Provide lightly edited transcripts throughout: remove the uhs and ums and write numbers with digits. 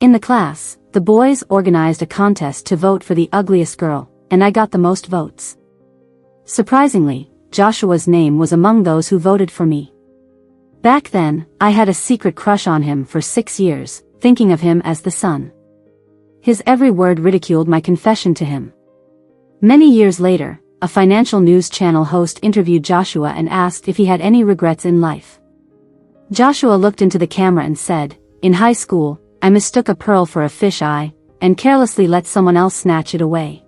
In the class, the boys organized a contest to vote for the ugliest girl, and I got the most votes. Surprisingly, Joshua's name was among those who voted for me. Back then, I had a secret crush on him for 6 years, thinking of him as the son. His every word ridiculed my confession to him. Many years later, a financial news channel host interviewed Joshua and asked if he had any regrets in life. Joshua looked into the camera and said, "In high school, I mistook a pearl for a fish eye, and carelessly let someone else snatch it away.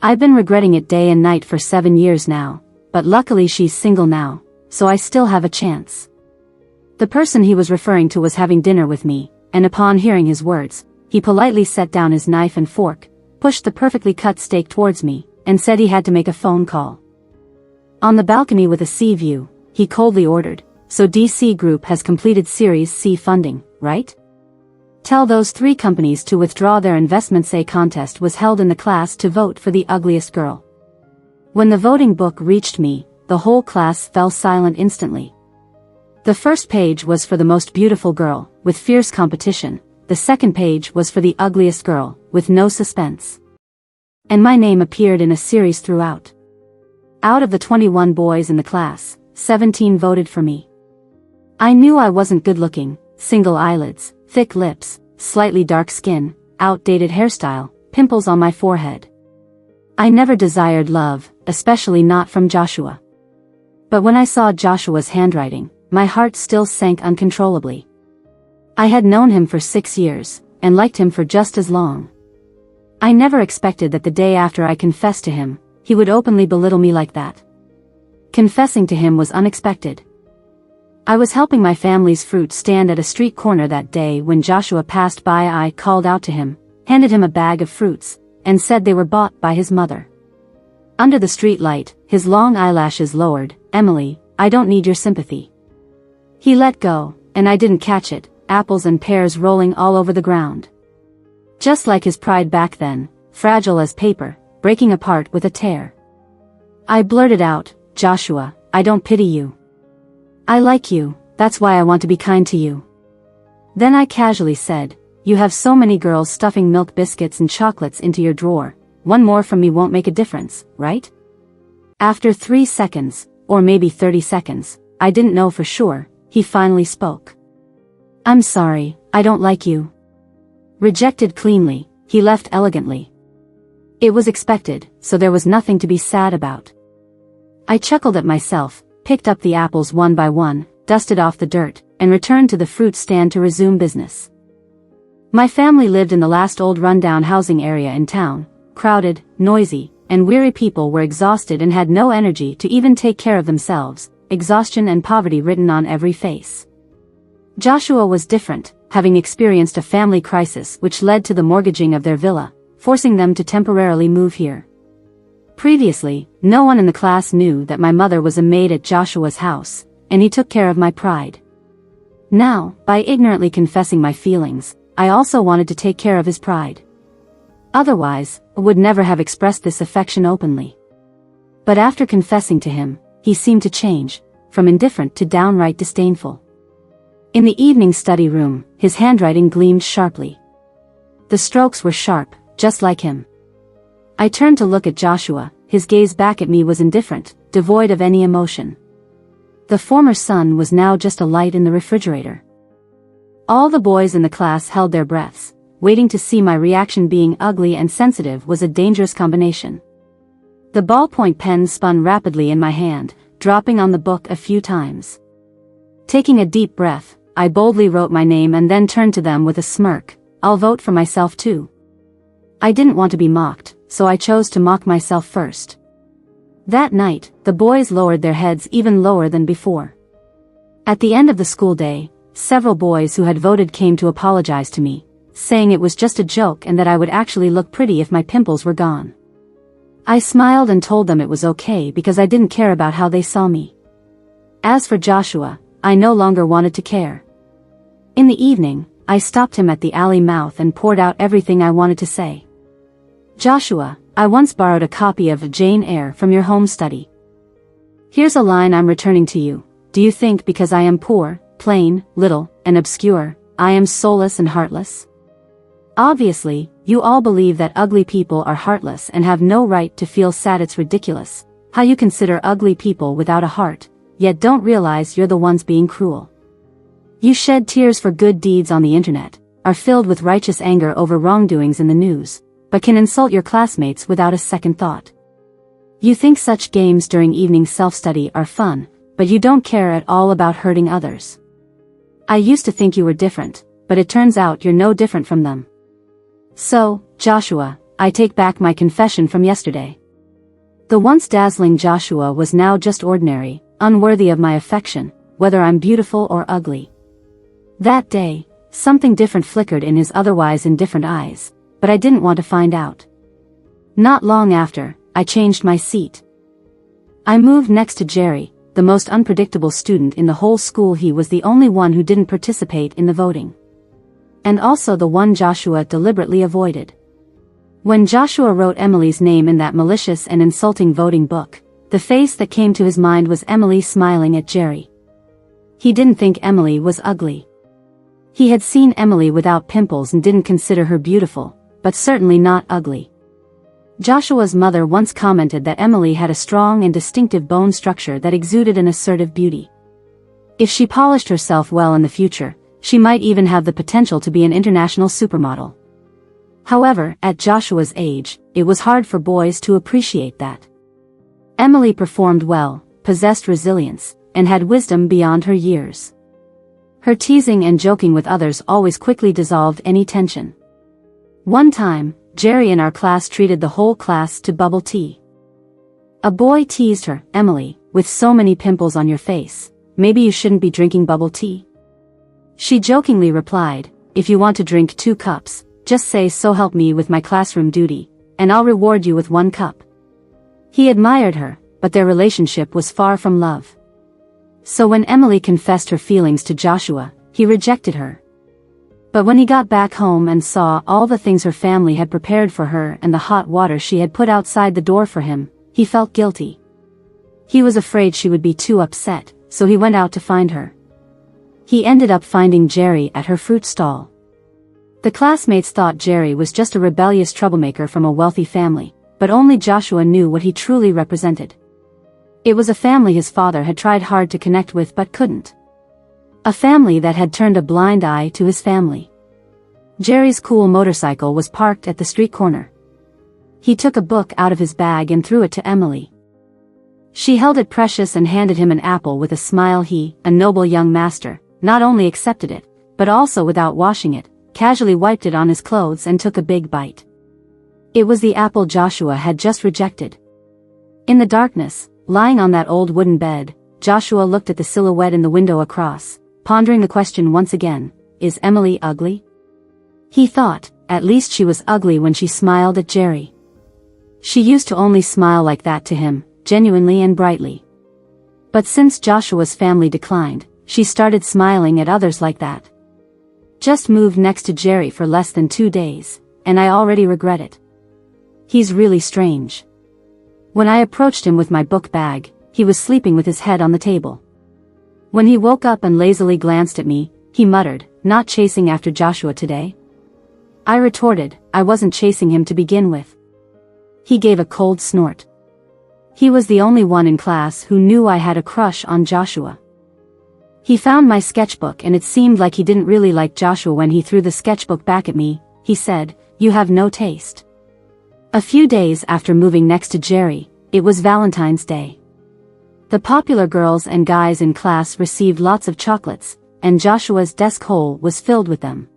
I've been regretting it day and night for 7 years now, but luckily she's single now, so I still have a chance." The person he was referring to was having dinner with me, and upon hearing his words, he politely set down his knife and fork, pushed the perfectly cut steak towards me, and said he had to make a phone call. On the balcony with a sea view, he coldly ordered, "So DC Group has completed Series C funding, right? Tell those 3 companies to withdraw their investments. A contest was held in the class to vote for the ugliest girl. When the voting book reached me, the whole class fell silent instantly. The first page was for the most beautiful girl, with fierce competition. The second page was for the ugliest girl, with no suspense. And my name appeared in a series throughout. Out of the 21 boys in the class, 17 voted for me. I knew I wasn't good-looking: single eyelids, thick lips, slightly dark skin, outdated hairstyle, pimples on my forehead. I never desired love, especially not from Joshua. But when I saw Joshua's handwriting, my heart still sank uncontrollably. I had known him for 6 years, and liked him for just as long. I never expected that the day after I confessed to him, he would openly belittle me like that. Confessing to him was unexpected. I was helping my family's fruit stand at a street corner that day when Joshua passed by. I called out to him, handed him a bag of fruits, and said they were bought by his mother. Under the street light, his long eyelashes lowered. "Emily, I don't need your sympathy." He let go, and I didn't catch it, apples and pears rolling all over the ground. Just like his pride back then, fragile as paper, breaking apart with a tear. I blurted out, "Joshua, I don't pity you. I like you, that's why I want to be kind to you." Then I casually said, "You have so many girls stuffing milk biscuits and chocolates into your drawer, one more from me won't make a difference, right?" After 3 seconds, or maybe 30 seconds, I didn't know for sure, he finally spoke. "I'm sorry, I don't like you." Rejected cleanly, he left elegantly. It was expected, so there was nothing to be sad about. I chuckled at myself, picked up the apples one by one, dusted off the dirt, and returned to the fruit stand to resume business. My family lived in the last old rundown housing area in town, crowded, noisy, and weary. People were exhausted and had no energy to even take care of themselves, exhaustion and poverty written on every face. Joshua was different, having experienced a family crisis which led to the mortgaging of their villa, forcing them to temporarily move here. Previously, no one in the class knew that my mother was a maid at Joshua's house, and he took care of my pride. Now, by ignorantly confessing my feelings, I also wanted to take care of his pride. Otherwise, I would never have expressed this affection openly. But after confessing to him, he seemed to change, from indifferent to downright disdainful. In the evening study room, his handwriting gleamed sharply. The strokes were sharp, just like him. I turned to look at Joshua. His gaze back at me was indifferent, devoid of any emotion. The former sun was now just a light in the refrigerator. All the boys in the class held their breaths, waiting to see my reaction. Being ugly and sensitive was a dangerous combination. The ballpoint pen spun rapidly in my hand, dropping on the book a few times. Taking a deep breath, I boldly wrote my name and then turned to them with a smirk. "I'll vote for myself too." I didn't want to be mocked, so I chose to mock myself first. That night, the boys lowered their heads even lower than before. At the end of the school day, several boys who had voted came to apologize to me, saying it was just a joke and that I would actually look pretty if my pimples were gone. I smiled and told them it was okay because I didn't care about how they saw me. As for Joshua, I no longer wanted to care. In the evening, I stopped him at the alley mouth and poured out everything I wanted to say. "Joshua, I once borrowed a copy of Jane Eyre from your home study. Here's a line I'm returning to you. Do you think because I am poor, plain, little, and obscure, I am soulless and heartless? Obviously, you all believe that ugly people are heartless and have no right to feel sad. It's ridiculous how you consider ugly people without a heart, yet don't realize you're the ones being cruel. You shed tears for good deeds on the internet, are filled with righteous anger over wrongdoings in the news, but can insult your classmates without a second thought. You think such games during evening self-study are fun, but you don't care at all about hurting others. I used to think you were different, but it turns out you're no different from them. So, Joshua, I take back my confession from yesterday. The once dazzling Joshua was now just ordinary, unworthy of my affection, whether I'm beautiful or ugly. That day, something different flickered in his otherwise indifferent eyes, but I didn't want to find out. Not long after, I changed my seat. I moved next to Jerry, the most unpredictable student in the whole school. He was the only one who didn't participate in the voting. And also the one Joshua deliberately avoided. When Joshua wrote Emily's name in that malicious and insulting voting book, the face that came to his mind was Emily smiling at Jerry. He didn't think Emily was ugly. He had seen Emily without pimples and didn't consider her beautiful, but certainly not ugly. Joshua's mother once commented that Emily had a strong and distinctive bone structure that exuded an assertive beauty. If she polished herself well in the future, she might even have the potential to be an international supermodel. However, at Joshua's age, it was hard for boys to appreciate that. Emily performed well, possessed resilience, and had wisdom beyond her years. Her teasing and joking with others always quickly dissolved any tension. One time, Jerry in our class treated the whole class to bubble tea. A boy teased her, "Emily, with so many pimples on your face, maybe you shouldn't be drinking bubble tea." She jokingly replied, "If you want to drink 2 cups, just say so help me with my classroom duty, and I'll reward you with 1 cup." He admired her, but their relationship was far from love. So when Emily confessed her feelings to Joshua, he rejected her. But when he got back home and saw all the things her family had prepared for her and the hot water she had put outside the door for him, he felt guilty. He was afraid she would be too upset, so he went out to find her. He ended up finding Jerry at her fruit stall. The classmates thought Jerry was just a rebellious troublemaker from a wealthy family, but only Joshua knew what he truly represented. It was a family his father had tried hard to connect with but couldn't. A family that had turned a blind eye to his family. Jerry's cool motorcycle was parked at the street corner. He took a book out of his bag and threw it to Emily. She held it precious and handed him an apple with a smile. He, a noble young master, not only accepted it, but also without washing it, casually wiped it on his clothes and took a big bite. It was the apple Joshua had just rejected. In the darkness, lying on that old wooden bed, Joshua looked at the silhouette in the window across, pondering the question once again, is Emily ugly? He thought, at least she was ugly when she smiled at Jerry. She used to only smile like that to him, genuinely and brightly. But since Joshua's family declined, she started smiling at others like that. Just moved next to Jerry for less than 2 days, and I already regret it. He's really strange. When I approached him with my book bag, he was sleeping with his head on the table. When he woke up and lazily glanced at me, he muttered, "Not chasing after Joshua today?" I retorted, "I wasn't chasing him to begin with." He gave a cold snort. He was the only one in class who knew I had a crush on Joshua. He found my sketchbook and it seemed like he didn't really like Joshua. When he threw the sketchbook back at me, he said, "You have no taste." A few days after moving next to Jerry, it was Valentine's Day. The popular girls and guys in class received lots of chocolates, and Joshua's desk hole was filled with them.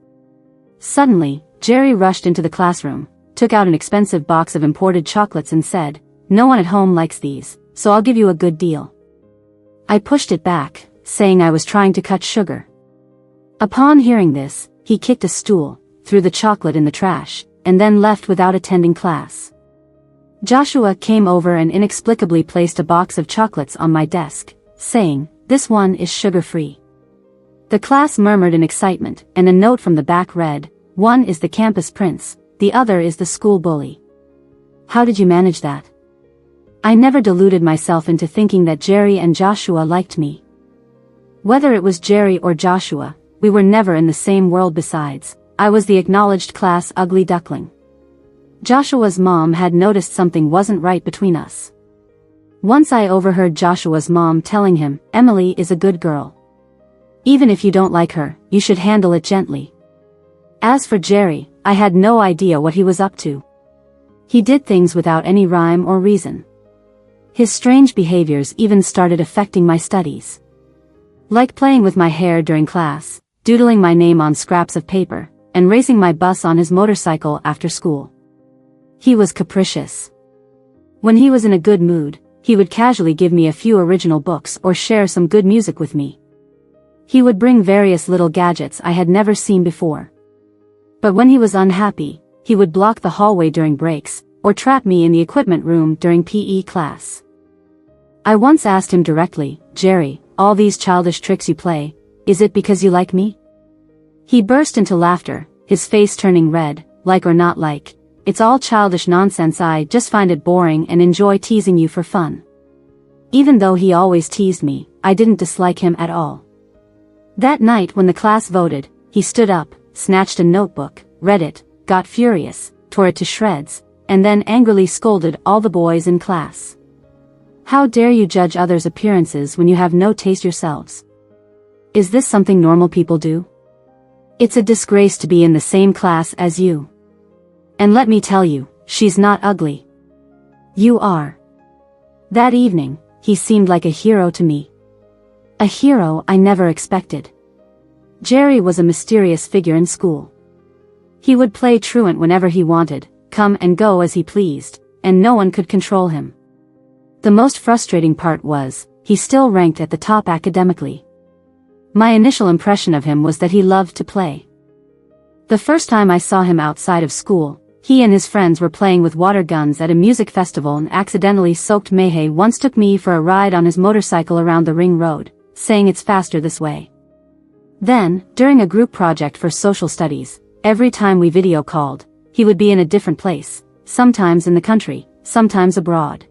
Suddenly, Jerry rushed into the classroom, took out an expensive box of imported chocolates and said, "No one at home likes these, so I'll give you a good deal." I pushed it back, saying I was trying to cut sugar. Upon hearing this, he kicked a stool, threw the chocolate in the trash, and then left without attending class. Joshua came over and inexplicably placed a box of chocolates on my desk, saying, "This one is sugar-free." The class murmured in excitement, and a note from the back read, "One is the campus prince, the other is the school bully." How did you manage that? I never deluded myself into thinking that Jerry and Joshua liked me. Whether it was Jerry or Joshua, we were never in the same world. Besides, I was the acknowledged class ugly duckling. Joshua's mom had noticed something wasn't right between us. Once I overheard Joshua's mom telling him, "Emily is a good girl. Even if you don't like her, you should handle it gently." As for Jerry, I had no idea what he was up to. He did things without any rhyme or reason. His strange behaviors even started affecting my studies. Like playing with my hair during class, doodling my name on scraps of paper, and racing my bus on his motorcycle after school. He was capricious. When he was in a good mood, he would casually give me a few original books or share some good music with me. He would bring various little gadgets I had never seen before. But when he was unhappy, he would block the hallway during breaks, or trap me in the equipment room during PE class. I once asked him directly, "Jerry, all these childish tricks you play, is it because you like me?" He burst into laughter, his face turning red. "Like or not like, it's all childish nonsense. I just find it boring and enjoy teasing you for fun." Even though he always teased me, I didn't dislike him at all. That night when the class voted, he stood up, snatched a notebook, read it, got furious, tore it to shreds, and then angrily scolded all the boys in class. "How dare you judge others' appearances when you have no taste yourselves? Is this something normal people do? It's a disgrace to be in the same class as you. And let me tell you, she's not ugly. You are." That evening, he seemed like a hero to me. A hero I never expected. Jerry was a mysterious figure in school. He would play truant whenever he wanted, come and go as he pleased, and no one could control him. The most frustrating part was, he still ranked at the top academically. My initial impression of him was that he loved to play. The first time I saw him outside of school, he and his friends were playing with water guns at a music festival and accidentally soaked Mayhay once took me for a ride on his motorcycle around the ring road, saying it's faster this way. Then, during a group project for social studies, every time we video called, he would be in a different place, sometimes in the country, sometimes abroad.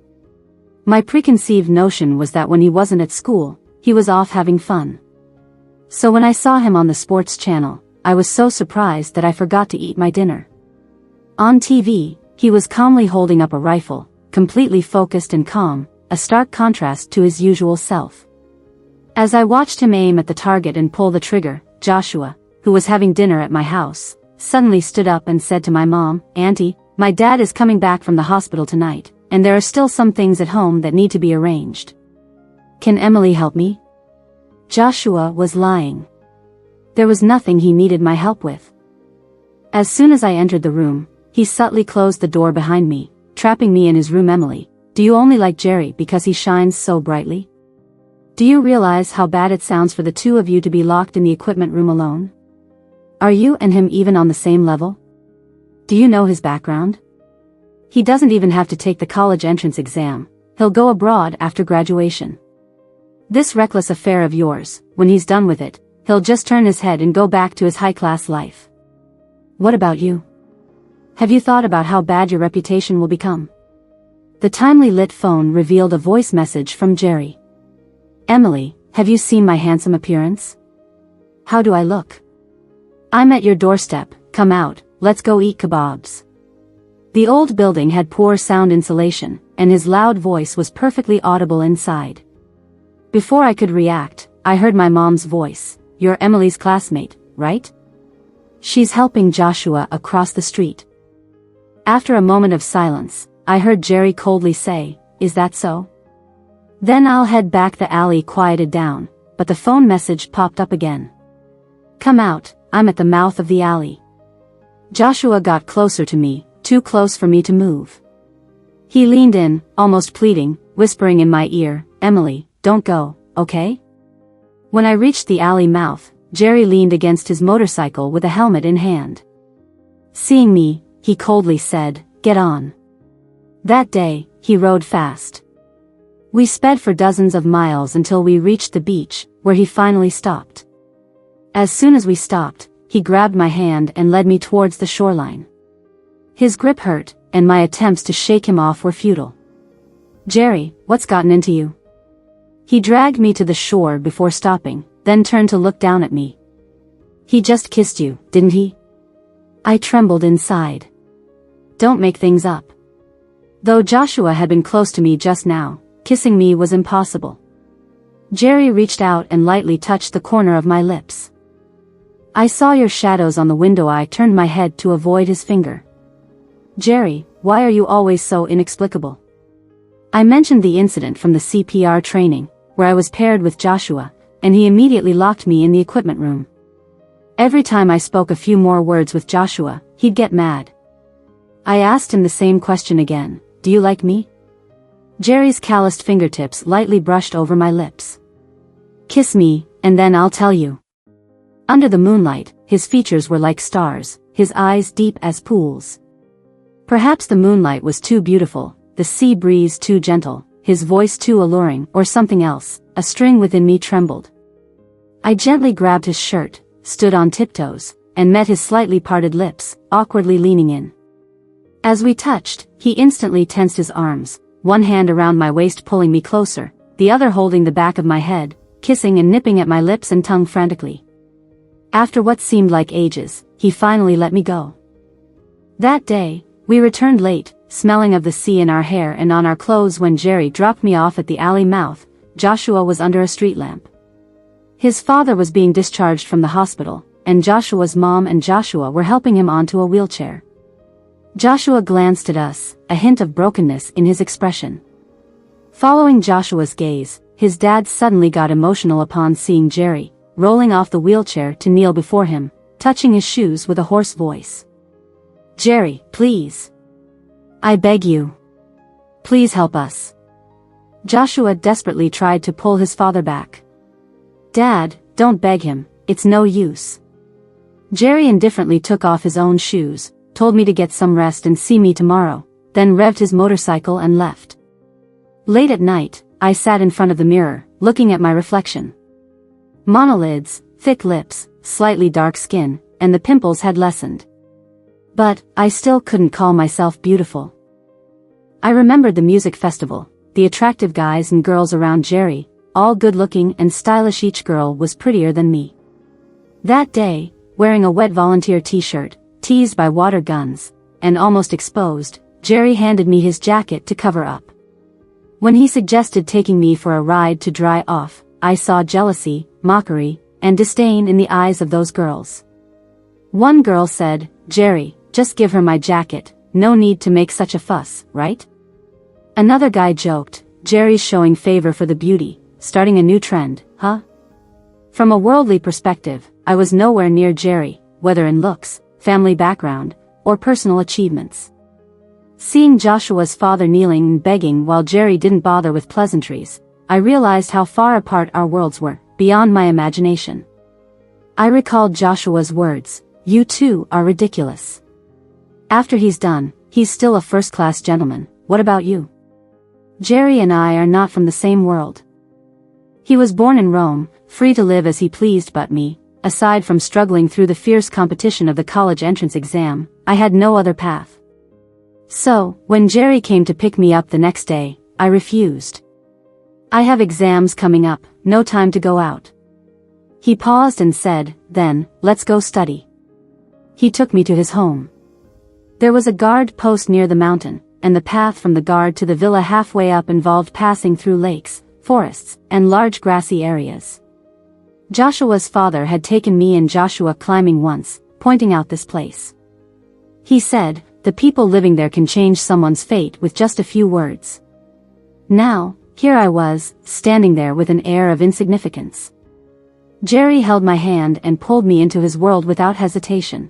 My preconceived notion was that when he wasn't at school, he was off having fun. So when I saw him on the sports channel, I was so surprised that I forgot to eat my dinner. On TV, he was calmly holding up a rifle, completely focused and calm, a stark contrast to his usual self. As I watched him aim at the target and pull the trigger, Joshua, who was having dinner at my house, suddenly stood up and said to my mom, "Auntie, my dad is coming back from the hospital tonight, and there are still some things at home that need to be arranged. Can Emily help me?" Joshua was lying. There was nothing he needed my help with. As soon as I entered the room, he subtly closed the door behind me, trapping me in his room. "Emily, do you only like Jerry because he shines so brightly? Do you realize how bad it sounds for the two of you to be locked in the equipment room alone? Are you and him even on the same level? Do you know his background? He doesn't even have to take the college entrance exam, he'll go abroad after graduation. This reckless affair of yours, when he's done with it, he'll just turn his head and go back to his high-class life. What about you? Have you thought about how bad your reputation will become?" The timely lit phone revealed a voice message from Jerry. "Emily, have you seen my handsome appearance? How do I look? I'm at your doorstep, come out, let's go eat kebabs." The old building had poor sound insulation, and his loud voice was perfectly audible inside. Before I could react, I heard my mom's voice. "You're Emily's classmate, right? She's helping Joshua across the street." After a moment of silence, I heard Jerry coldly say, "Is that so? Then I'll head back." The alley quieted down, but the phone message popped up again. "Come out, I'm at the mouth of the alley." Joshua got closer to me, too close for me to move. He leaned in, almost pleading, whispering in my ear, "Emily, don't go, okay?" When I reached the alley mouth, Jerry leaned against his motorcycle with a helmet in hand. Seeing me, he coldly said, "Get on." That day, he rode fast. We sped for dozens of miles until we reached the beach, where he finally stopped. As soon as we stopped, he grabbed my hand and led me towards the shoreline. His grip hurt, and my attempts to shake him off were futile. "Jerry, what's gotten into you?" He dragged me to the shore before stopping, then turned to look down at me. "He just kissed you, didn't he? I trembled inside. Don't make things up. Though Joshua had been close to me just now, kissing me was impossible. Jerry reached out and lightly touched the corner of my lips. I saw your shadows on the window. I turned my head to avoid his finger. Jerry, why are you always so inexplicable? I mentioned the incident from the CPR training, where I was paired with Joshua, and he immediately locked me in the equipment room. Every time I spoke a few more words with Joshua, he'd get mad. I asked him the same question again, do you like me? Jerry's calloused fingertips lightly brushed over my lips. Kiss me, and then I'll tell you. Under the moonlight, his features were like stars, his eyes deep as pools. Perhaps the moonlight was too beautiful, the sea breeze too gentle, his voice too alluring, or something else. A string within me trembled. I gently grabbed his shirt, stood on tiptoes, and met his slightly parted lips, awkwardly leaning in. As we touched, he instantly tensed his arms, one hand around my waist pulling me closer, the other holding the back of my head, kissing and nipping at my lips and tongue frantically. After what seemed like ages, he finally let me go. That day, we returned late, smelling of the sea in our hair and on our clothes. When Jerry dropped me off at the alley mouth, Joshua was under a street lamp. His father was being discharged from the hospital, and Joshua's mom and Joshua were helping him onto a wheelchair. Joshua glanced at us, a hint of brokenness in his expression. Following Joshua's gaze, his dad suddenly got emotional upon seeing Jerry, rolling off the wheelchair to kneel before him, touching his shoes with a hoarse voice. Jerry, please. I beg you. Please help us. Joshua desperately tried to pull his father back. Dad, don't beg him, it's no use. Jerry indifferently took off his own shoes, told me to get some rest and see me tomorrow, then revved his motorcycle and left. Late at night, I sat in front of the mirror, looking at my reflection. Monolids, thick lips, slightly dark skin, and the pimples had lessened. But, I still couldn't call myself beautiful. I remembered the music festival, the attractive guys and girls around Jerry, all good-looking and stylish. Each girl was prettier than me. That day, wearing a wet volunteer t-shirt, teased by water guns, and almost exposed, Jerry handed me his jacket to cover up. When he suggested taking me for a ride to dry off, I saw jealousy, mockery, and disdain in the eyes of those girls. One girl said, Jerry, just give her my jacket, no need to make such a fuss, right? Another guy joked, Jerry's showing favor for the beauty, starting a new trend, huh? From a worldly perspective, I was nowhere near Jerry, whether in looks, family background, or personal achievements. Seeing Joshua's father kneeling and begging while Jerry didn't bother with pleasantries, I realized how far apart our worlds were, beyond my imagination. I recalled Joshua's words, you two are ridiculous. After he's done, he's still a first-class gentleman, what about you? Jerry and I are not from the same world. He was born in Rome, free to live as he pleased, but me, aside from struggling through the fierce competition of the college entrance exam, I had no other path. So, when Jerry came to pick me up the next day, I refused. I have exams coming up, no time to go out. He paused and said, then, let's go study. He took me to his home. There was a guard post near the mountain, and the path from the guard to the villa halfway up involved passing through lakes, forests, and large grassy areas. Joshua's father had taken me and Joshua climbing once, pointing out this place. He said, the people living there can change someone's fate with just a few words. Now, here I was, standing there with an air of insignificance. Jerry held my hand and pulled me into his world without hesitation.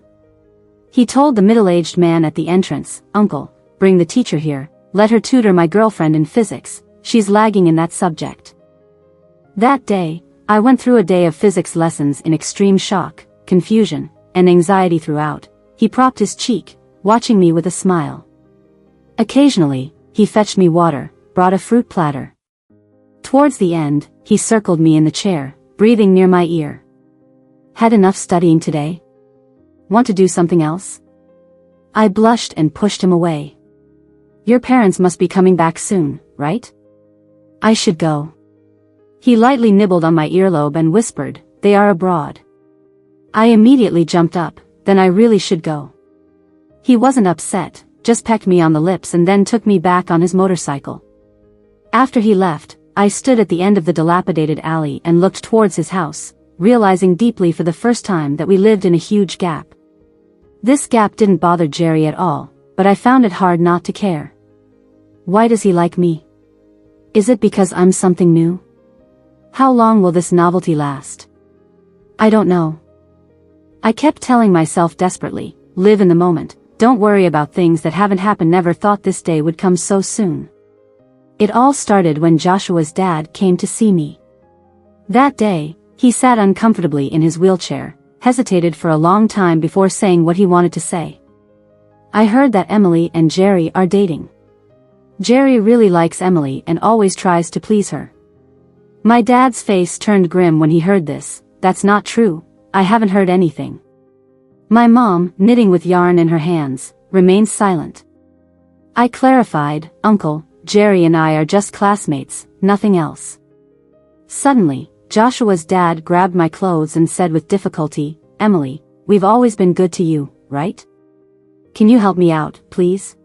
He told the middle-aged man at the entrance, Uncle, bring the teacher here, let her tutor my girlfriend in physics, she's lagging in that subject. That day, I went through a day of physics lessons in extreme shock, confusion, and anxiety throughout. He propped his cheek, watching me with a smile. Occasionally, he fetched me water, brought a fruit platter. Towards the end, he circled me in the chair, breathing near my ear. Had enough studying today? Want to do something else? I blushed and pushed him away. Your parents must be coming back soon, right? I should go. He lightly nibbled on my earlobe and whispered, they are abroad. I immediately jumped up, then I really should go. He wasn't upset, just pecked me on the lips and then took me back on his motorcycle. After he left, I stood at the end of the dilapidated alley and looked towards his house, realizing deeply for the first time that we lived in a huge gap. This gap didn't bother Jerry at all, but I found it hard not to care. Why does he like me? Is it because I'm something new? How long will this novelty last? I don't know. I kept telling myself desperately, live in the moment, don't worry about things that haven't happened. Never thought this day would come so soon. It all started when Joshua's dad came to see me. That day, he sat uncomfortably in his wheelchair, hesitated for a long time before saying what he wanted to say. I heard that Emily and Jerry are dating. Jerry really likes Emily and always tries to please her. My dad's face turned grim when he heard this. That's not true, I haven't heard anything. My mom, knitting with yarn in her hands, remained silent. I clarified, Uncle, Jerry and I are just classmates, nothing else. Suddenly, Joshua's dad grabbed my clothes and said with difficulty, Emily, we've always been good to you, right? Can you help me out, please?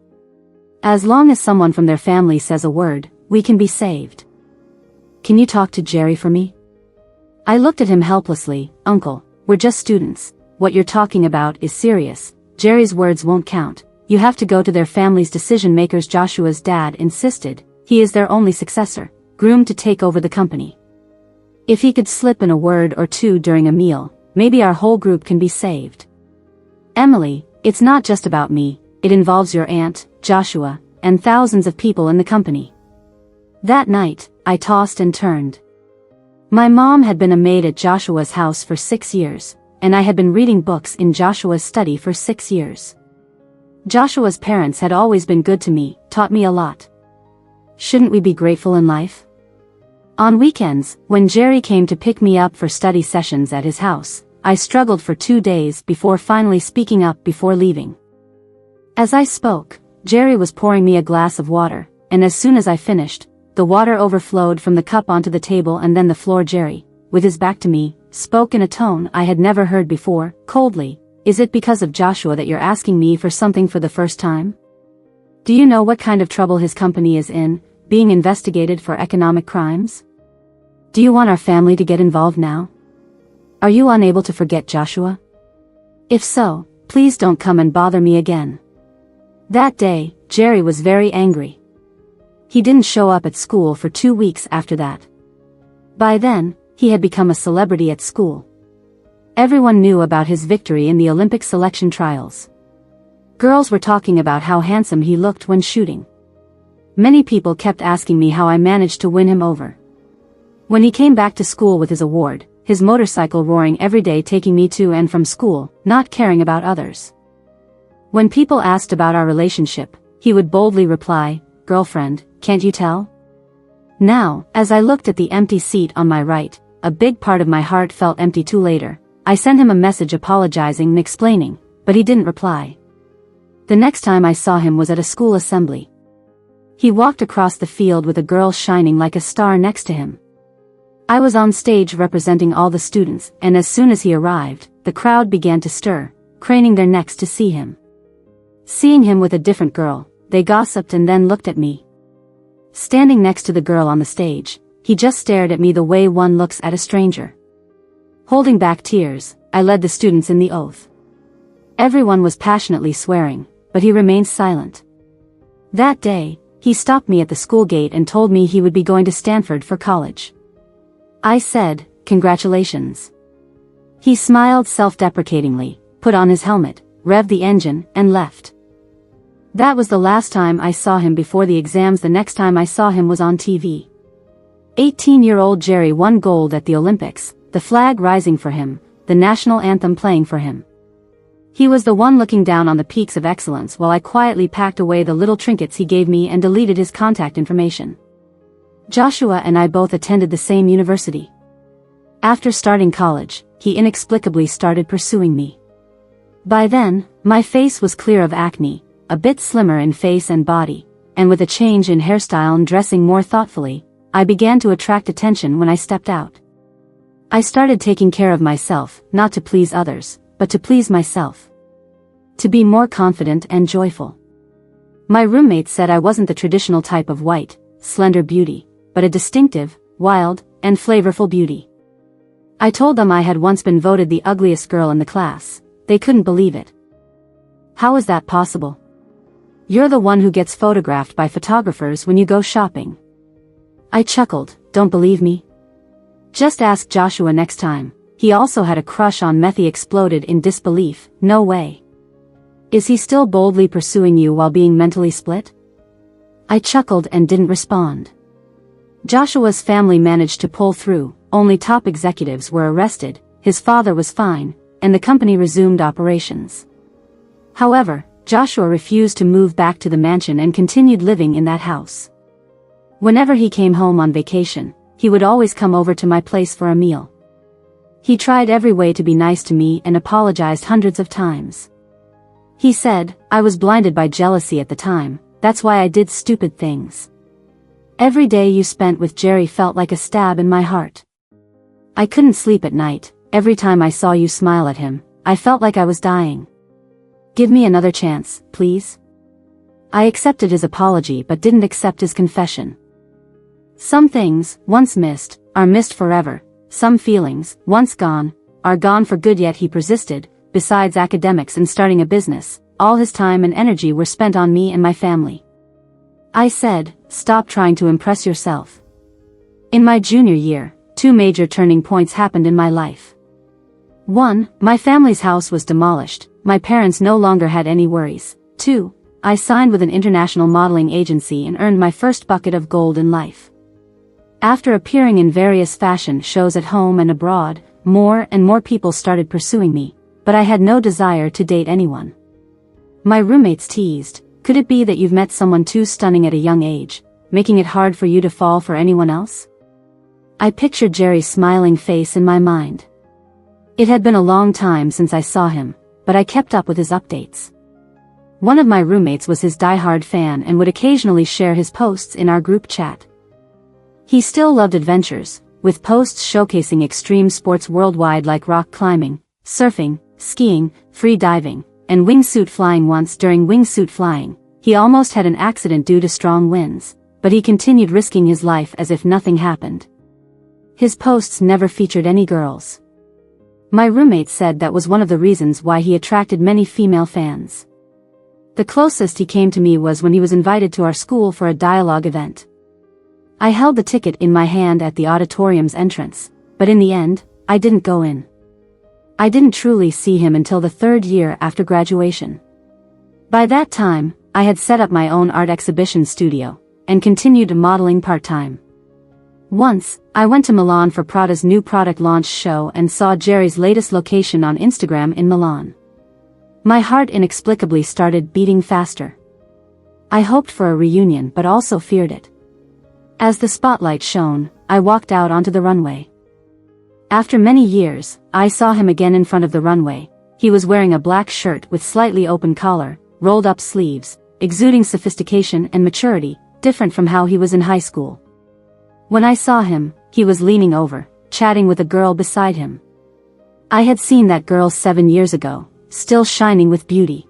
As long as someone from their family says a word, we can be saved. Can you talk to Jerry for me? I looked at him helplessly, Uncle, we're just students, what you're talking about is serious, Jerry's words won't count, you have to go to their family's decision makers. Joshua's dad insisted, he is their only successor, groomed to take over the company. If he could slip in a word or two during a meal, maybe our whole group can be saved. Emily, it's not just about me, it involves your aunt, Joshua, and thousands of people in the company. That night, I tossed and turned. My mom had been a maid at Joshua's house for 6 years, and I had been reading books in Joshua's study for 6 years. Joshua's parents had always been good to me, taught me a lot. Shouldn't we be grateful in life? On weekends, when Jerry came to pick me up for study sessions at his house, I struggled for 2 days before finally speaking up before leaving. As I spoke, Jerry was pouring me a glass of water, and as soon as I finished, the water overflowed from the cup onto the table and then the floor. Jerry, with his back to me, spoke in a tone I had never heard before, coldly, is it because of Joshua that you're asking me for something for the first time? Do you know what kind of trouble his company is in, being investigated for economic crimes? Do you want our family to get involved now? Are you unable to forget Joshua? If so, please don't come and bother me again. That day, Jerry was very angry. He didn't show up at school for 2 weeks after that. By then, he had become a celebrity at school. Everyone knew about his victory in the Olympic selection trials. Girls were talking about how handsome he looked when shooting. Many people kept asking me how I managed to win him over. When he came back to school with his award, his motorcycle roaring every day taking me to and from school, not caring about others. When people asked about our relationship, he would boldly reply, girlfriend, can't you tell? Now, as I looked at the empty seat on my right, a big part of my heart felt empty too. Later, I sent him a message apologizing and explaining, but he didn't reply. The next time I saw him was at a school assembly. He walked across the field with a girl shining like a star next to him. I was on stage representing all the students, and as soon as he arrived, the crowd began to stir, craning their necks to see him. Seeing him with a different girl, they gossiped and then looked at me. Standing next to the girl on the stage, he just stared at me the way one looks at a stranger. Holding back tears, I led the students in the oath. Everyone was passionately swearing, but he remained silent. That day, he stopped me at the school gate and told me he would be going to Stanford for college. I said, congratulations. He smiled self-deprecatingly, put on his helmet, revved the engine, and left. That was the last time I saw him before the exams. The next time I saw him was on TV. 18-year-old Jerry won gold at the Olympics, the flag rising for him, the national anthem playing for him. He was the one looking down on the peaks of excellence while I quietly packed away the little trinkets he gave me and deleted his contact information. Joshua and I both attended the same university. After starting college, he inexplicably started pursuing me. By then, my face was clear of acne, a bit slimmer in face and body, and with a change in hairstyle and dressing more thoughtfully, I began to attract attention when I stepped out. I started taking care of myself, not to please others, but to please myself. to be more confident and joyful. My roommate said I wasn't the traditional type of white, slender beauty, but a distinctive, wild, and flavorful beauty. I told them I had once been voted the ugliest girl in the class. They couldn't believe it. How is that possible? You're the one who gets photographed by photographers when you go shopping. I chuckled. Don't believe me? Just ask Joshua next time. He also had a crush on me. He exploded in disbelief. No way. Is he still boldly pursuing you while being mentally split? I chuckled and didn't respond. Joshua's family managed to pull through. Only top executives were arrested, his father was fine, and the company resumed operations. However, Joshua refused to move back to the mansion and continued living in that house. Whenever he came home on vacation, he would always come over to my place for a meal. He tried every way to be nice to me and apologized hundreds of times. He said, I was blinded by jealousy at the time, that's why I did stupid things. Every day you spent with Jerry felt like a stab in my heart. I couldn't sleep at night. Every time I saw you smile at him, I felt like I was dying. Give me another chance, please. I accepted his apology but didn't accept his confession. Some things, once missed, are missed forever. Some feelings, once gone, are gone for good. Yet he persisted. Besides academics and starting a business, all his time and energy were spent on me and my family. I said, stop trying to impress yourself. In my junior year, 2 major turning points happened in my life. 1. My family's house was demolished. My parents no longer had any worries. 2. I signed with an international modeling agency and earned my first bucket of gold in life. After appearing in various fashion shows at home and abroad, more and more people started pursuing me, but I had no desire to date anyone. My roommates teased, could it be that you've met someone too stunning at a young age, making it hard for you to fall for anyone else? I pictured Jerry's smiling face in my mind. It had been a long time since I saw him, but I kept up with his updates. One of my roommates was his diehard fan and would occasionally share his posts in our group chat. He still loved adventures, with posts showcasing extreme sports worldwide like rock climbing, surfing, skiing, free diving, and wingsuit flying. Once during wingsuit flying, he almost had an accident due to strong winds, but he continued risking his life as if nothing happened. His posts never featured any girls. My roommate said that was one of the reasons why he attracted many female fans. The closest he came to me was when he was invited to our school for a dialogue event. I held the ticket in my hand at the auditorium's entrance, but in the end, I didn't go in. I didn't truly see him until the 3rd year after graduation. By that time, I had set up my own art exhibition studio, and continued modeling part-time. Once, I went to Milan for Prada's new product launch show and saw Jerry's latest location on Instagram in Milan. My heart inexplicably started beating faster. I hoped for a reunion but also feared it. As the spotlight shone, I walked out onto the runway. After many years, I saw him again in front of the runway. He was wearing a black shirt with slightly open collar, rolled up sleeves, exuding sophistication and maturity, different from how he was in high school. When I saw him, he was leaning over, chatting with a girl beside him. I had seen that girl 7 years ago, still shining with beauty.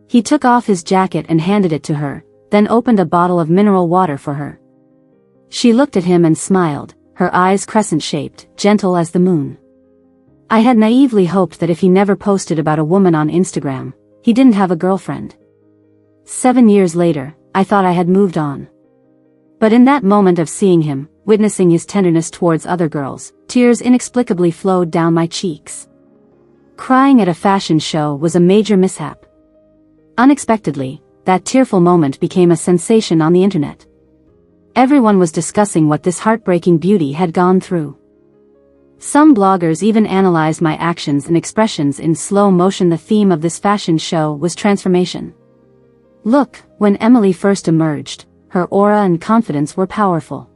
He took off his jacket and handed it to her, then opened a bottle of mineral water for her. She looked at him and smiled, her eyes crescent-shaped, gentle as the moon. I had naively hoped that if he never posted about a woman on Instagram, he didn't have a girlfriend. 7 years later, I thought I had moved on. But in that moment of seeing him, witnessing his tenderness towards other girls, tears inexplicably flowed down my cheeks. Crying at a fashion show was a major mishap. Unexpectedly, that tearful moment became a sensation on the internet. Everyone was discussing what this heartbreaking beauty had gone through. Some bloggers even analyzed my actions and expressions in slow motion. The theme of this fashion show was transformation. Look, when Emily first emerged, her aura and confidence were powerful.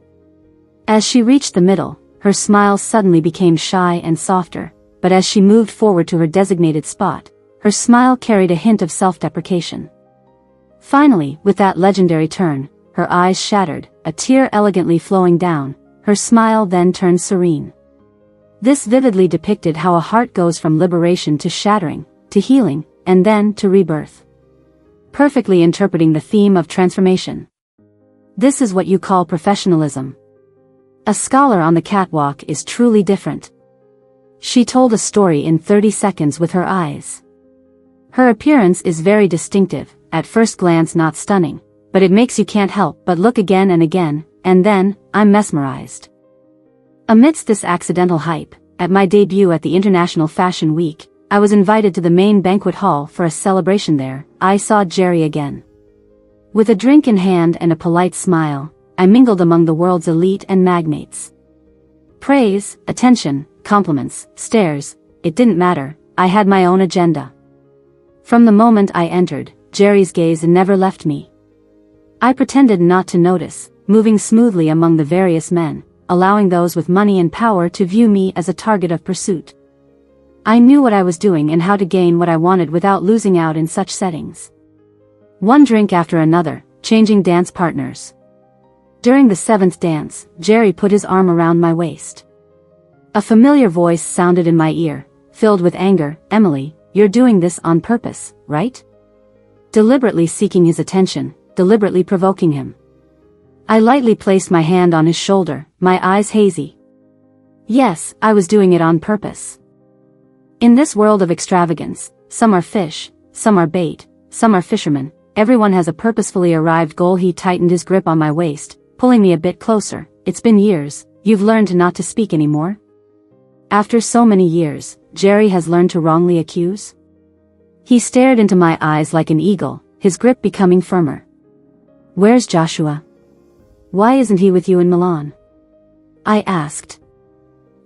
As she reached the middle, her smile suddenly became shy and softer, but as she moved forward to her designated spot, her smile carried a hint of self-deprecation. Finally, with that legendary turn, her eyes shattered, a tear elegantly flowing down, her smile then turned serene. This vividly depicted how a heart goes from liberation to shattering, to healing, and then to rebirth. Perfectly interpreting the theme of transformation. This is what you call professionalism. A scholar on the catwalk is truly different. She told a story in 30 seconds with her eyes. Her appearance is very distinctive, at first glance not stunning, but it makes you can't help but look again, and then, I'm mesmerized. Amidst this accidental hype, at my debut at the International Fashion Week, I was invited to the main banquet hall for a celebration there. I saw Jerry again. With a drink in hand and a polite smile, I mingled among the world's elite and magnates. Praise, attention, compliments, stares, it didn't matter, I had my own agenda. From the moment I entered, Jerry's gaze never left me. I pretended not to notice, moving smoothly among the various men, allowing those with money and power to view me as a target of pursuit. I knew what I was doing and how to gain what I wanted without losing out in such settings. One drink after another, changing dance partners. During the 7th dance, Jerry put his arm around my waist. A familiar voice sounded in my ear, filled with anger. "Emily, you're doing this on purpose, right?" Deliberately seeking his attention, deliberately provoking him. I lightly placed my hand on his shoulder, my eyes hazy. Yes, I was doing it on purpose. In this world of extravagance, some are fish, some are bait, some are fishermen, everyone has a purposefully arrived goal. He tightened his grip on my waist, pulling me a bit closer. "It's been years, you've learned not to speak anymore?" After so many years, Jerry has learned to wrongly accuse? He stared into my eyes like an eagle, his grip becoming firmer. "Where's Joshua? Why isn't he with you in Milan?" I asked.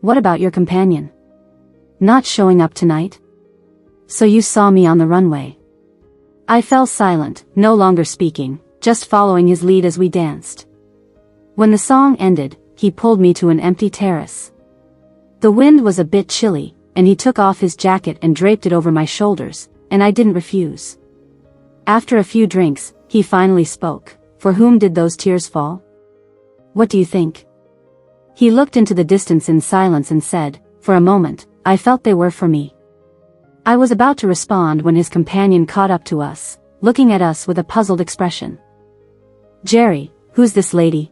"What about your companion? Not showing up tonight? So you saw me on the runway." I fell silent, no longer speaking, just following his lead as we danced. When the song ended, he pulled me to an empty terrace. The wind was a bit chilly, and he took off his jacket and draped it over my shoulders, and I didn't refuse. After a few drinks, he finally spoke. "For whom did those tears fall? What do you think?" He looked into the distance in silence and said, "For a moment, I felt they were for me." I was about to respond when his companion caught up to us, looking at us with a puzzled expression. "Jerry, who's this lady?"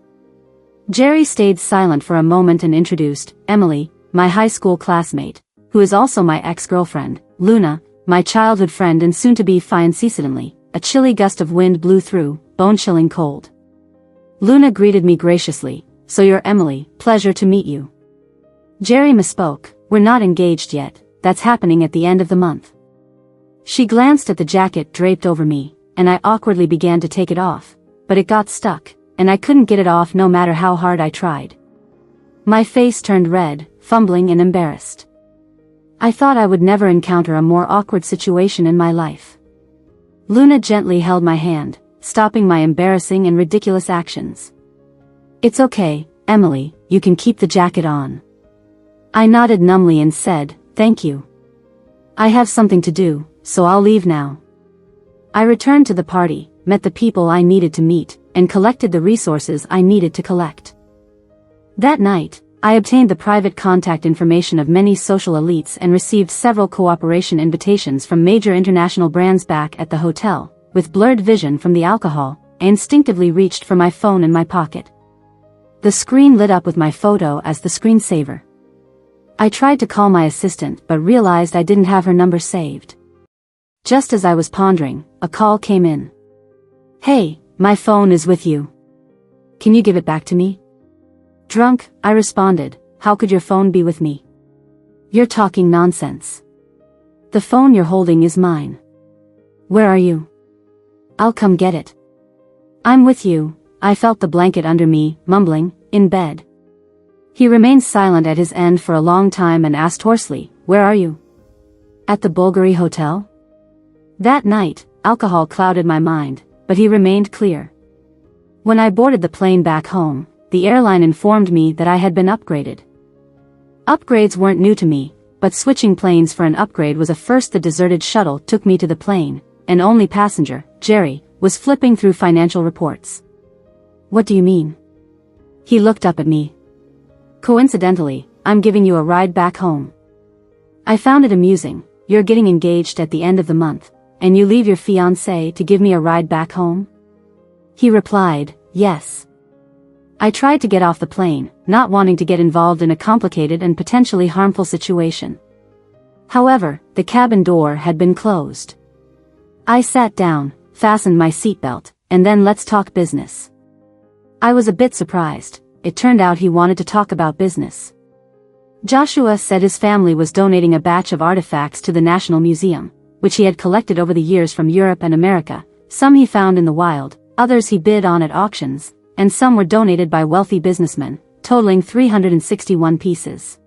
Jerry stayed silent for a moment and introduced, "Emily, my high school classmate, who is also my ex-girlfriend, Luna, my childhood friend and soon-to-be fiancée." Suddenly, a chilly gust of wind blew through, bone-chilling cold. Luna greeted me graciously, "So you're Emily, pleasure to meet you." Jerry misspoke, "We're not engaged yet, that's happening at the end of the month." She glanced at the jacket draped over me, and I awkwardly began to take it off, but it got stuck, and I couldn't get it off no matter how hard I tried. My face turned red, fumbling and embarrassed. I thought I would never encounter a more awkward situation in my life. Luna gently held my hand, stopping my embarrassing and ridiculous actions. "It's okay, Emily, you can keep the jacket on." I nodded numbly and said, "Thank you. I have something to do, so I'll leave now." I returned to the party, met the people I needed to meet, and collected the resources I needed to collect. That night, I obtained the private contact information of many social elites and received several cooperation invitations from major international brands. Back at the hotel, with blurred vision from the alcohol, I instinctively reached for my phone in my pocket. The screen lit up with my photo as the screensaver. I tried to call my assistant but realized I didn't have her number saved. Just as I was pondering, a call came in. "Hey, my phone is with you. Can you give it back to me?" Drunk, I responded, "How could your phone be with me? You're talking nonsense. The phone you're holding is mine. Where are you? I'll come get it." "I'm with you." I felt the blanket under me, mumbling, "In bed." He remained silent at his end for a long time and asked hoarsely, "Where are you?" "At the Bulgari Hotel." That night, alcohol clouded my mind, but he remained clear. When I boarded the plane back home, the airline informed me that I had been upgraded. Upgrades weren't new to me, but switching planes for an upgrade was a first. The deserted shuttle took me to the plane, and only passenger, Jerry, was flipping through financial reports. "What do you mean?" He looked up at me. "Coincidentally, I'm giving you a ride back home." I found it amusing. "You're getting engaged at the end of the month, and you leave your fiancé to give me a ride back home?" He replied, "Yes." I tried to get off the plane, not wanting to get involved in a complicated and potentially harmful situation. However, the cabin door had been closed. I sat down, fastened my seatbelt, and then let's talk business. I was a bit surprised. It turned out he wanted to talk about business. Joshua said his family was donating a batch of artifacts to the National Museum, which he had collected over the years from Europe and America. Some he found in the wild, others he bid on at auctions, and some were donated by wealthy businessmen, totaling 361 pieces.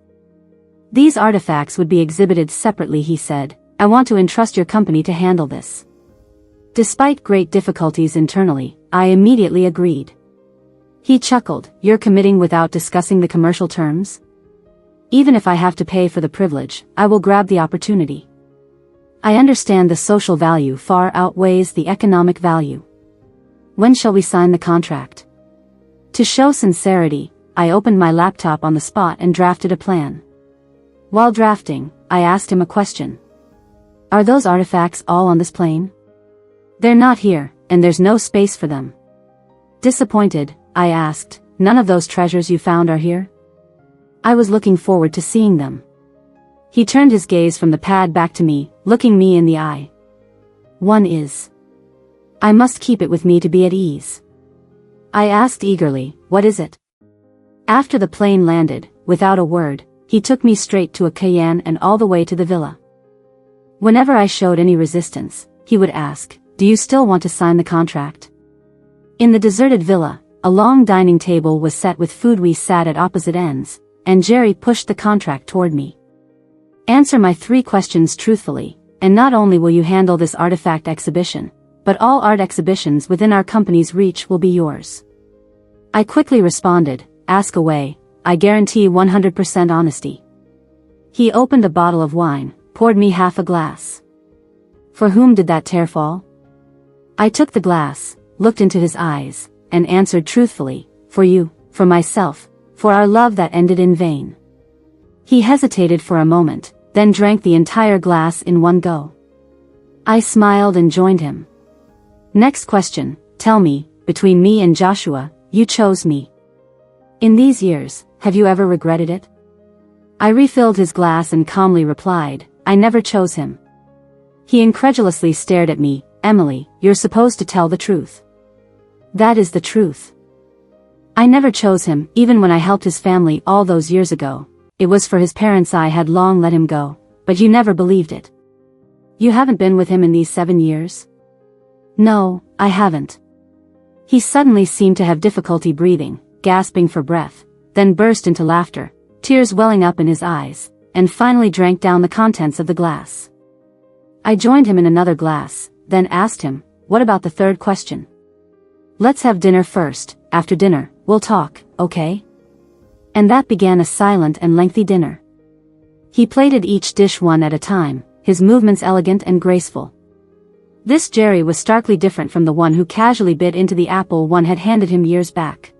These artifacts would be exhibited separately, he said. "I want to entrust your company to handle this." Despite great difficulties internally, I immediately agreed. He chuckled, "You're committing without discussing the commercial terms? Even if I have to pay for the privilege, I will grab the opportunity. I understand the social value far outweighs the economic value. When shall we sign the contract?" To show sincerity, I opened my laptop on the spot and drafted a plan. While drafting, I asked him a question. "Are those artifacts all on this plane?" "They're not here, and there's no space for them." Disappointed, I asked, "None of those treasures you found are here?" I was looking forward to seeing them. He turned his gaze from the pad back to me, looking me in the eye. "One is. I must keep it with me to be at ease." I asked eagerly, "What is it?" After the plane landed, without a word, he took me straight to a Cayenne and all the way to the villa. Whenever I showed any resistance, he would ask, "Do you still want to sign the contract?" In the deserted villa, a long dining table was set with food. We sat at opposite ends, and Jerry pushed the contract toward me. "Answer my 3 questions truthfully, and not only will you handle this artifact exhibition, but all art exhibitions within our company's reach will be yours." I quickly responded, "Ask away, I guarantee 100% honesty." He opened a bottle of wine, poured me half a glass. "For whom did that tear fall?" I took the glass, looked into his eyes, and answered truthfully, "For you, for myself, for our love that ended in vain." He hesitated for a moment, then drank the entire glass in one go. I smiled and joined him. "Next question, tell me, between me and Joshua, you chose me. In these years, have you ever regretted it?" I refilled his glass and calmly replied, "I never chose him." He incredulously stared at me. "Emily, you're supposed to tell the truth." "That is the truth. I never chose him, even when I helped his family all those years ago. It was for his parents. I had long let him go, but you never believed it." "You haven't been with him in these 7 years?" "No, I haven't." He suddenly seemed to have difficulty breathing, gasping for breath, then burst into laughter, tears welling up in his eyes, and finally drank down the contents of the glass. I joined him in another glass, then asked him, "What about the 3rd question?" "Let's have dinner first. After dinner, we'll talk, okay?" And that began a silent and lengthy dinner. He plated each dish one at a time, his movements elegant and graceful. This Jerry was starkly different from the one who casually bit into the apple one had handed him years back.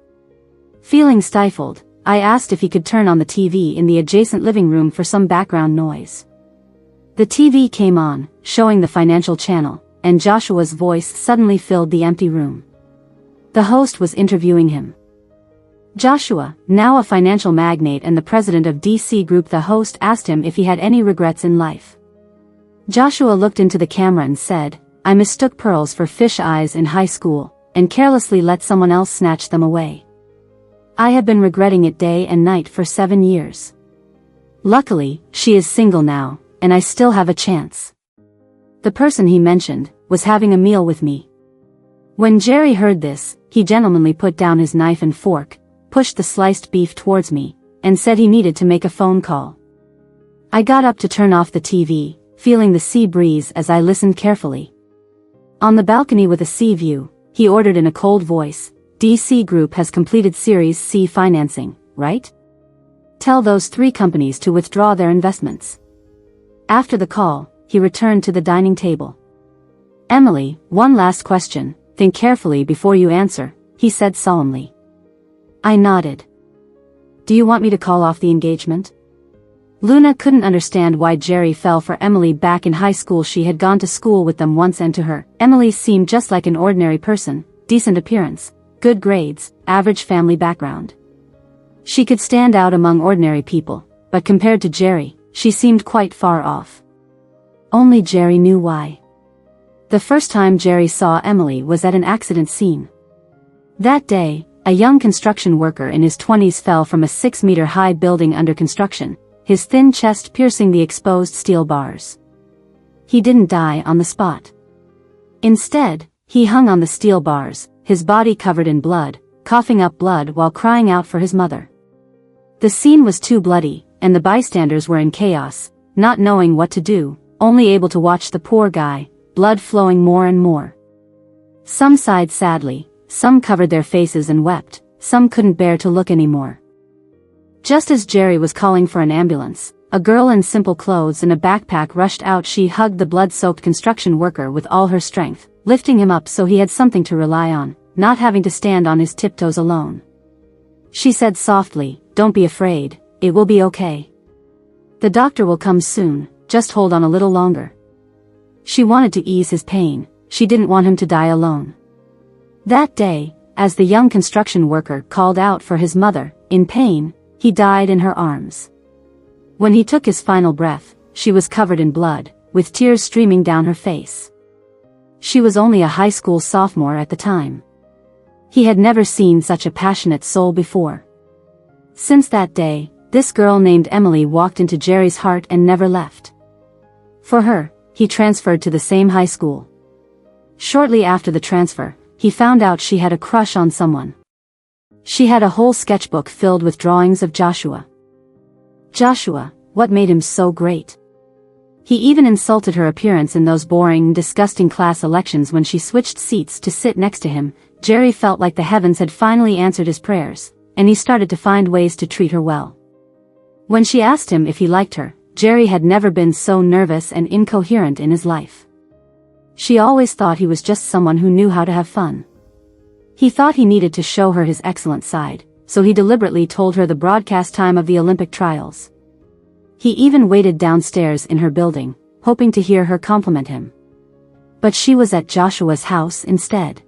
Feeling stifled, I asked if he could turn on the TV in the adjacent living room for some background noise. The TV came on, showing the financial channel, and Joshua's voice suddenly filled the empty room. The host was interviewing him. Joshua, now a financial magnate and the president of DC Group. The host asked him if he had any regrets in life. Joshua looked into the camera and said, "I mistook pearls for fish eyes in high school, and carelessly let someone else snatch them away. I have been regretting it day and night for 7 years. Luckily, she is single now, and I still have a chance." The person he mentioned was having a meal with me. When Jerry heard this, he gentlemanly put down his knife and fork, pushed the sliced beef towards me, and said he needed to make a phone call. I got up to turn off the TV, feeling the sea breeze as I listened carefully. On the balcony with a sea view, he ordered in a cold voice, "DC Group has completed Series C financing, right? Tell those 3 companies to withdraw their investments." After the call, he returned to the dining table. "Emily, one last question, think carefully before you answer," he said solemnly. I nodded. "Do you want me to call off the engagement?" Luna couldn't understand why Jerry fell for Emily back in high school. She had gone to school with them once, and to her, Emily seemed just like an ordinary person, decent appearance, good grades, average family background. She could stand out among ordinary people, but compared to Jerry, she seemed quite far off. Only Jerry knew why. The first time Jerry saw Emily was at an accident scene. That day, a young construction worker in his 20s fell from a 6-meter-high building under construction, his thin chest piercing the exposed steel bars. He didn't die on the spot. Instead, he hung on the steel bars, his body covered in blood, coughing up blood while crying out for his mother. The scene was too bloody, and the bystanders were in chaos, not knowing what to do, only able to watch the poor guy, blood flowing more and more. Some sighed sadly, some covered their faces and wept, some couldn't bear to look anymore. Just as Jerry was calling for an ambulance, a girl in simple clothes and a backpack rushed out. She hugged the blood-soaked construction worker with all her strength, lifting him up so he had something to rely on, not having to stand on his tiptoes alone. She said softly, "Don't be afraid, it will be okay. The doctor will come soon, just hold on a little longer." She wanted to ease his pain, she didn't want him to die alone. That day, as the young construction worker called out for his mother, in pain, he died in her arms. When he took his final breath, she was covered in blood, with tears streaming down her face. She was only a high school sophomore at the time. He had never seen such a passionate soul before. Since that day, this girl named Emily walked into Jerry's heart and never left. For her, he transferred to the same high school. Shortly after the transfer, he found out she had a crush on someone. She had a whole sketchbook filled with drawings of Joshua. Joshua, what made him so great? He even insulted her appearance in those boring, disgusting class elections when she switched seats to sit next to him. Jerry felt like the heavens had finally answered his prayers, and he started to find ways to treat her well. When she asked him if he liked her, Jerry had never been so nervous and incoherent in his life. She always thought he was just someone who knew how to have fun. He thought he needed to show her his excellent side, so he deliberately told her the broadcast time of the Olympic trials. He even waited downstairs in her building, hoping to hear her compliment him. But she was at Joshua's house instead.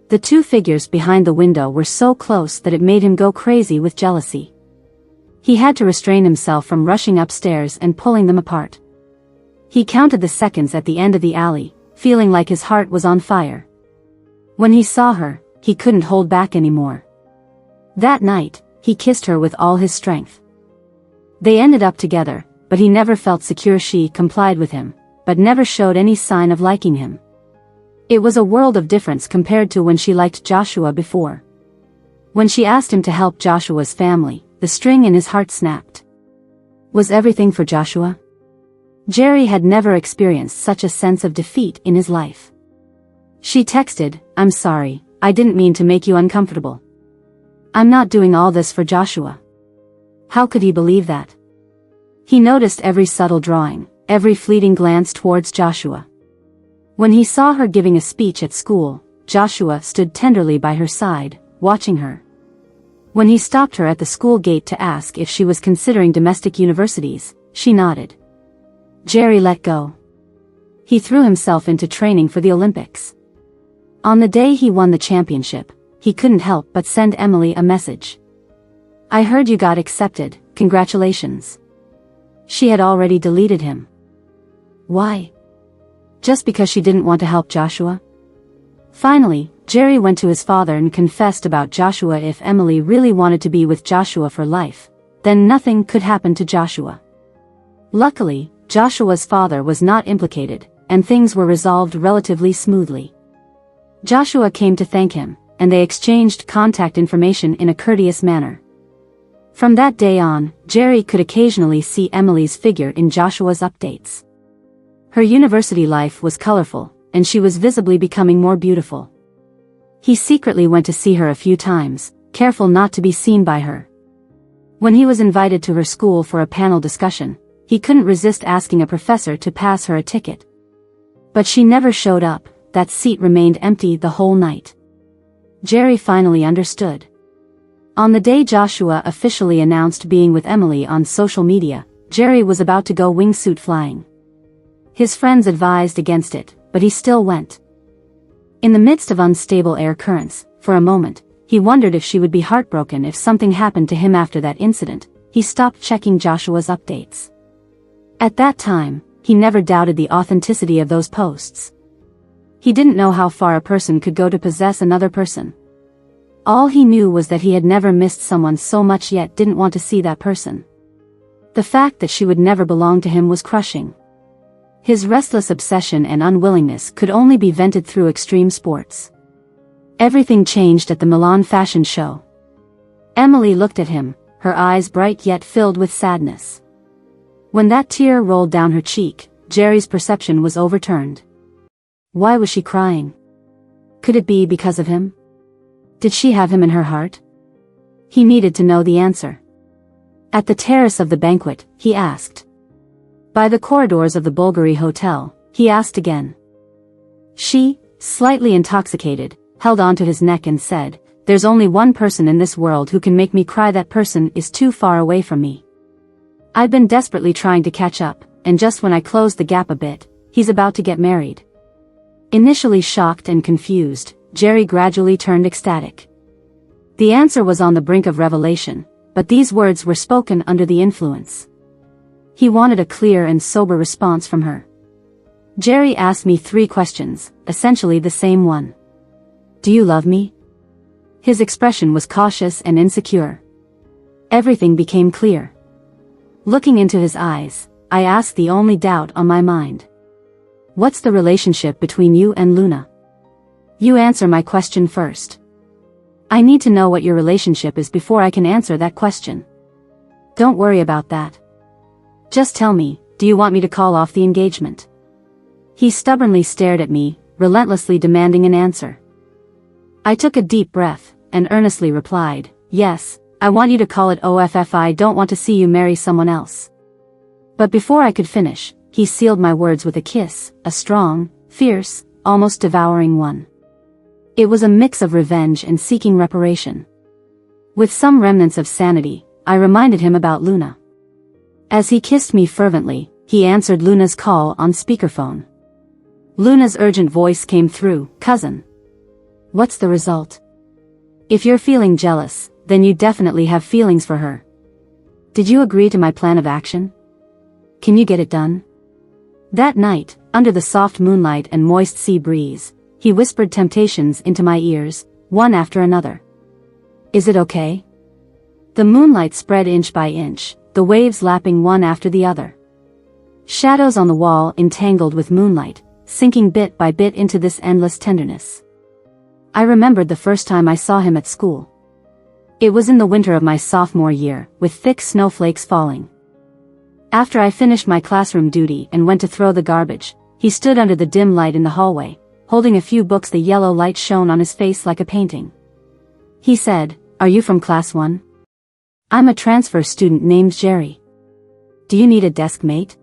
The two figures behind the window were so close that it made him go crazy with jealousy. He had to restrain himself from rushing upstairs and pulling them apart. He counted the seconds at the end of the alley, feeling like his heart was on fire. When he saw her, he couldn't hold back anymore. That night, he kissed her with all his strength. They ended up together, but he never felt secure. She complied with him, but never showed any sign of liking him. It was a world of difference compared to when she liked Joshua before. When she asked him to help Joshua's family, the string in his heart snapped. Was everything for Joshua? Jerry had never experienced such a sense of defeat in his life. She texted, "I'm sorry, I didn't mean to make you uncomfortable. I'm not doing all this for Joshua." How could he believe that? He noticed every subtle drawing, every fleeting glance towards Joshua. When he saw her giving a speech at school, Joshua stood tenderly by her side, watching her. When he stopped her at the school gate to ask if she was considering domestic universities, she nodded. Jerry let go. He threw himself into training for the Olympics. On the day he won the championship, he couldn't help but send Emily a message. "I heard you got accepted, congratulations." She had already deleted him. Why? Just because she didn't want to help Joshua? Finally, Jerry went to his father and confessed about Joshua. If Emily really wanted to be with Joshua for life, then nothing could happen to Joshua. Luckily, Joshua's father was not implicated, and things were resolved relatively smoothly. Joshua came to thank him, and they exchanged contact information in a courteous manner. From that day on, Jerry could occasionally see Emily's figure in Joshua's updates. Her university life was colorful, and she was visibly becoming more beautiful. He secretly went to see her a few times, careful not to be seen by her. When he was invited to her school for a panel discussion, he couldn't resist asking a professor to pass her a ticket. But she never showed up. That seat remained empty the whole night. Jerry finally understood. On the day Joshua officially announced being with Emily on social media, Jerry was about to go wingsuit flying. His friends advised against it, but he still went. In the midst of unstable air currents, for a moment, he wondered if she would be heartbroken if something happened to him after that incident. He stopped checking Joshua's updates. At that time, he never doubted the authenticity of those posts. He didn't know how far a person could go to possess another person. All he knew was that he had never missed someone so much yet didn't want to see that person. The fact that she would never belong to him was crushing. His restless obsession and unwillingness could only be vented through extreme sports. Everything changed at the Milan fashion show. Emily looked at him, her eyes bright yet filled with sadness. When that tear rolled down her cheek, Jerry's perception was overturned. Why was she crying? Could it be because of him? Did she have him in her heart? He needed to know the answer. At the terrace of the banquet, he asked. By the corridors of the Bulgari Hotel, he asked again. She, slightly intoxicated, held onto his neck and said, "There's only one person in this world who can make me cry. That person is too far away from me. I've been desperately trying to catch up, and just when I closed the gap a bit, he's about to get married." Initially shocked and confused, Jerry gradually turned ecstatic. The answer was on the brink of revelation, but these words were spoken under the influence. He wanted a clear and sober response from her. Jerry asked me 3 questions, essentially the same one. Do you love me? His expression was cautious and insecure. Everything became clear. Looking into his eyes, I asked the only doubt on my mind. What's the relationship between you and Luna? You answer my question first. I need to know what your relationship is before I can answer that question. Don't worry about that. Just tell me, do you want me to call off the engagement? He stubbornly stared at me, relentlessly demanding an answer. I took a deep breath, and earnestly replied, yes, I want you to call it off. I don't want to see you marry someone else. But before I could finish, he sealed my words with a kiss, a strong, fierce, almost devouring one. It was a mix of revenge and seeking reparation. With some remnants of sanity, I reminded him about Luna. As he kissed me fervently, he answered Luna's call on speakerphone. Luna's urgent voice came through, "Cousin. What's the result? If you're feeling jealous, then you definitely have feelings for her. Did you agree to my plan of action? Can you get it done?" That night, under the soft moonlight and moist sea breeze, he whispered temptations into my ears, one after another. Is it okay? The moonlight spread inch by inch, the waves lapping one after the other. Shadows on the wall entangled with moonlight, sinking bit by bit into this endless tenderness. I remembered the first time I saw him at school. It was in the winter of my sophomore year, with thick snowflakes falling. After I finished my classroom duty and went to throw the garbage, he stood under the dim light in the hallway, holding a few books. The yellow light shone on his face like a painting. He said, "Are you from class 1? I'm a transfer student named Jerry. Do you need a desk mate?"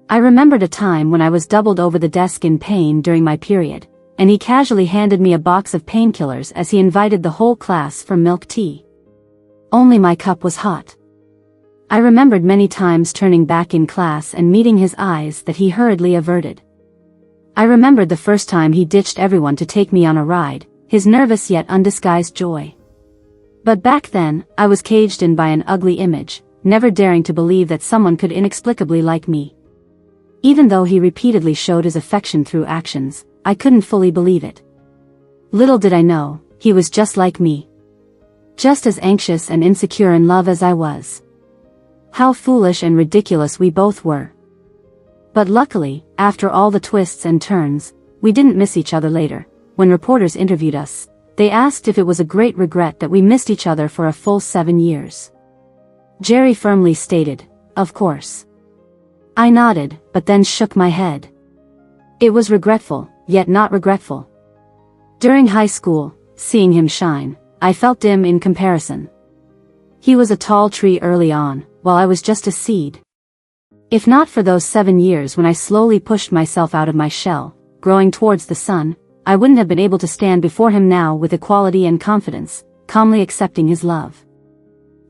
I remembered a time when I was doubled over the desk in pain during my period, and he casually handed me a box of painkillers as he invited the whole class for milk tea. Only my cup was hot. I remembered many times turning back in class and meeting his eyes that he hurriedly averted. I remembered the first time he ditched everyone to take me on a ride, his nervous yet undisguised joy. But back then, I was caged in by an ugly image, never daring to believe that someone could inexplicably like me. Even though he repeatedly showed his affection through actions, I couldn't fully believe it. Little did I know, he was just like me. Just as anxious and insecure in love as I was. How foolish and ridiculous we both were. But luckily, after all the twists and turns, we didn't miss each other later. When reporters interviewed us, they asked if it was a great regret that we missed each other for a full 7 years. Jerry firmly stated, "Of course." I nodded, but then shook my head. It was regretful, yet not regretful. During high school, seeing him shine, I felt dim in comparison. He was a tall tree early on, while I was just a seed. If not for those 7 years when I slowly pushed myself out of my shell, growing towards the sun, I wouldn't have been able to stand before him now with equality and confidence, calmly accepting his love.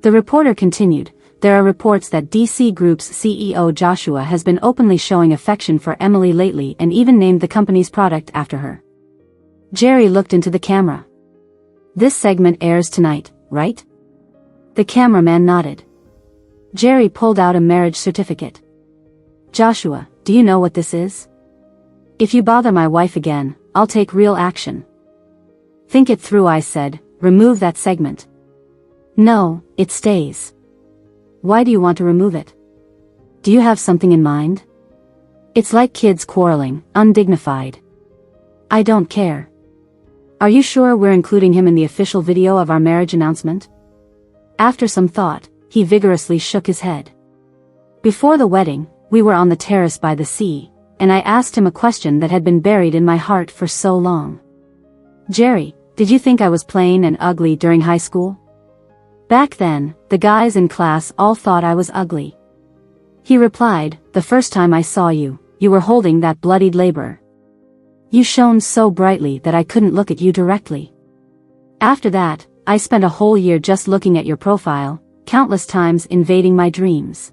The reporter continued, there are reports that DC Group's CEO Joshua has been openly showing affection for Emily lately and even named the company's product after her. Jerry looked into the camera. This segment airs tonight, right? The cameraman nodded. Jerry pulled out a marriage certificate. Joshua, do you know what this is? If you bother my wife again, I'll take real action. Think it through, I said. Remove that segment. No, it stays. Why do you want to remove it? Do you have something in mind? It's like kids quarreling, undignified. I don't care. Are you sure we're including him in the official video of our marriage announcement? After some thought, he vigorously shook his head. Before the wedding, we were on the terrace by the sea, and I asked him a question that had been buried in my heart for so long. Jerry, did you think I was plain and ugly during high school? Back then, the guys in class all thought I was ugly. He replied, the first time I saw you, you were holding that bloodied laborer. You shone so brightly that I couldn't look at you directly. After that, I spent a whole year just looking at your profile, countless times invading my dreams.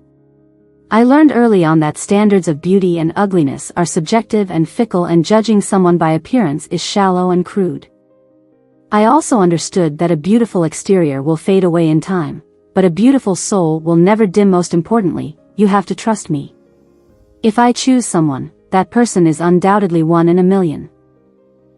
I learned early on that standards of beauty and ugliness are subjective and fickle, and judging someone by appearance is shallow and crude. I also understood that a beautiful exterior will fade away in time, but a beautiful soul will never dim. Most importantly, you have to trust me. If I choose someone, that person is undoubtedly one in a million.